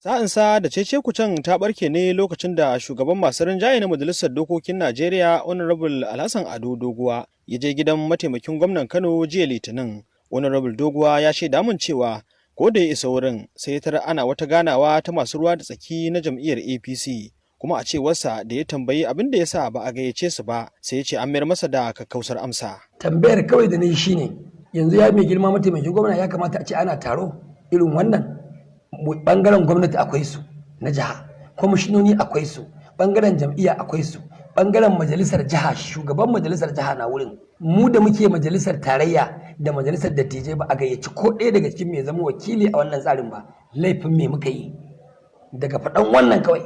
Sa'insa da cece-kucen ta ɓarke ne lokacin da shugaban masu rinjaye na Majalisar Dokokin Najeriya Honorable Alhassan Ado Doguwa ya je gidan mataimakin gwamnan Kano jiya Litinin. Honorable Doguwa ya shaida mun cewa ko da ya isa wurin sai tara ana wata ganawa ta masu ruwa da tsaki na jam'iyyar APC. Kuma a cewarsa da ya tambayi abin da ya sa ba a gayyace su ba sai ya ce an mayar masa da kakkausar amsa. Tambayar kawai da na yi shine yanzu ya mai girma mataimakin gwamna ya kamata a ce ana taro irin wannan. Bangaren gwamnati akwai su na jiha, kwamishinoni akwai su, bangaren jam'iyya akwai su, bangaren majalisar jiha shugaban majalisar jiha na wurin. Mu da muke majalisar tarayya da majalisar dattijai ba a gayyaci ko ɗaya daga cikin mai zama wakili a wannan tsarin ba. Laifin me muka yi? Daga faɗan wannan kawai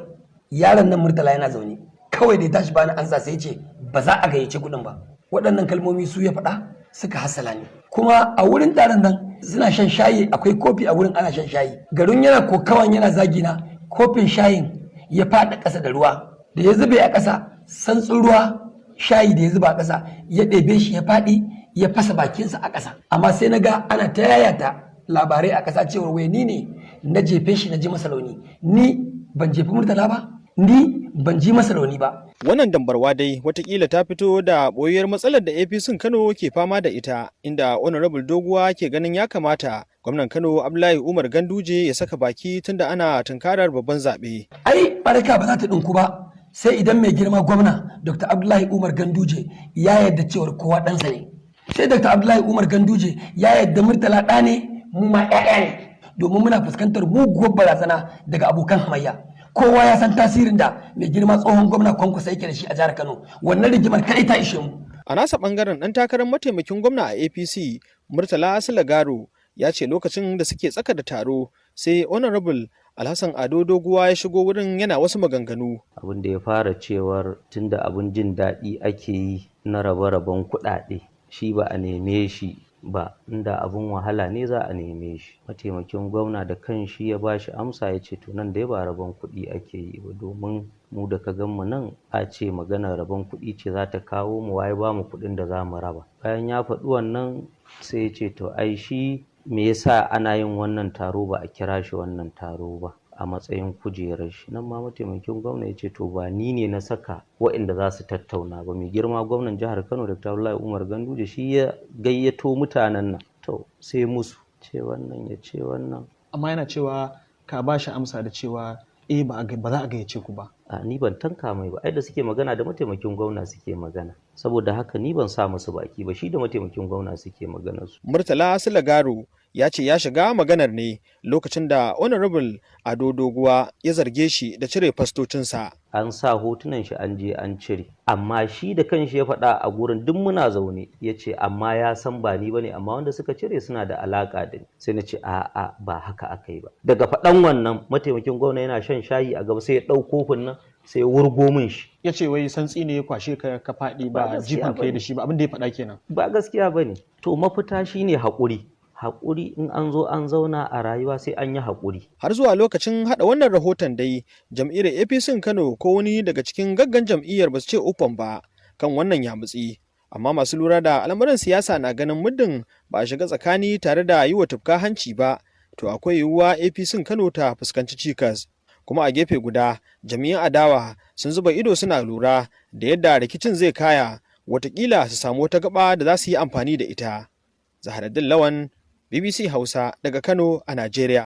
yaron nan Murtala yana zaune kawai da ya tashi bani ansa sai ce ba za a gayyace kuɗin ba. Waɗannan kalmomi su ya faɗa suka hasala ni. Kuma a wurin taron nan suna shan shayi, akwai kofi a wurin ana shan shayi. Garin yana kokawan yana zagina, kofin shayin ya faɗa ƙasa da ruwa. Da ya zube a ƙasa, santsin ruwa shayi da ya zuba a ƙasa ya ɗebe shi ya faɗi ya fasa bakinsa a ƙasa. Amma sai na ga ana ta yayata labarai a ƙasa cewar wai ni ne na jefe shi na ji masa rauni. Ni ban jefi Murtala ba, ni ban ji masa rauni ba. Wannan dambarwa dai watakila ta fito da ɓoyayyar matsalar da APC Kano ke fama da ita, inda Honorable Doguwa ke ganin ya kamata gwamnan Kano Abdullahi Umar Ganduje ya saka baki tunda ana tunkarar babban zaɓe. Ai baraka ba za ta ɗinku ba sai idan mai girma gwamna Dr. Abdullahi Umar Ganduje ya yarda cewar kowa ɗansa ne. Sai Dr. Abdullahi Umar Ganduje ya yarda Murtala ɗa ne mu ma ƴaƴa ne, domin muna fuskantar muguwar barazana daga abokan hamayya. Kowa ya san tasirin da mai girma tsohon gwamna Kwankwasa yake da shi a jihar Kano. Wannan rigimar kaɗai ta ishe mu. A nasa ɓangaren ɗan takarar mataimakin gwamna a APC Murtala Sulagaro ya ce lokacin da suke tsaka da taro sai Honorable Alhassan Ado Doguwa ya shigo wurin yana wasu maganganu. Abin da ya fara cewar tunda abin jin daɗi ake yi na rabe-raben kuɗaɗe shi ba a neme shi ba, inda abin wahala ne za a neme shi. Mataimakin gwamna da kan shi ya bashi amsa ya ce to nan dai ba rabon kuɗi ake yi ba, domin mu da ka gan mu nan a ce maganar rabon kuɗi ce za ta kawo mu waye ba mu kuɗin da za mu raba. Bayan ya faɗi wannan sai ya ce to ai shi me yasa ana yin wannan taro ba a kira shi wannan taro ba a matsayin kujerar shi. Nan ma mataimakin gwamna ya ce to ba ni ne na saka waɗanda za su tattauna ba, mai girma gwamnan jihar Kano Dr. Abdullahi Umar Ganduje shi ya gayyato mutanen nan. To sai musu ce wannan ya ce wannan. Amma yana cewa ka ba shi amsa da cewa ba za a gayyace ku ba. A ni ban tanka mai ba, ai da suke magana da mataimakin gwamna suke magana. Saboda haka ni ban sa musu baki ba, shi da mataimakin gwamna suke magana su. Murtala Sulagaro ya ce ya shiga maganar ne lokacin da Honorable Ado Doguwa ya zarge shi da cire fastocinsa. An sa hotunan shi an je an cire, amma shi da kanshi ya faɗa a gurin duk muna zaune ya ce amma ya san ba ni bane, amma wanda suka cire suna da alaka da ni. Sai na ce a'a ba haka aka yi ba. Daga faɗan wannan mataimakin gwamna yana shan shayi a gaba sai ya ɗau kofin nan sai ya wurgo min shi. Ya ce wai santsi ne ya kwashe ka faɗi ba jifan kai da shi ba, abin da ya faɗa kenan. Ba gaskiya bane. To mafita shine haƙuri. Haƙuri in an zo an zauna a rayuwa sai an yi haƙuri. Har zuwa lokacin haɗa wannan rahoton dai jam'iyyar APC Kano ko wani daga cikin gaggan jam'iyyar ba su ce ufan ba kan wannan yamutsi. Amma masu lura da al'amuran siyasa na ganin muddin ba a shiga tsakani tare da yi wa tufka hanci ba, to akwai yiwuwa APC Kano ta fuskanci cikas. Kuma a gefe guda jami'an adawa sun zuba ido suna lura da yadda rikicin zai kaya, watakila su samu wata gaba da za su yi amfani da ita. Zaharaddin Lawan, BBC Hausa daga Kano a Najeriya.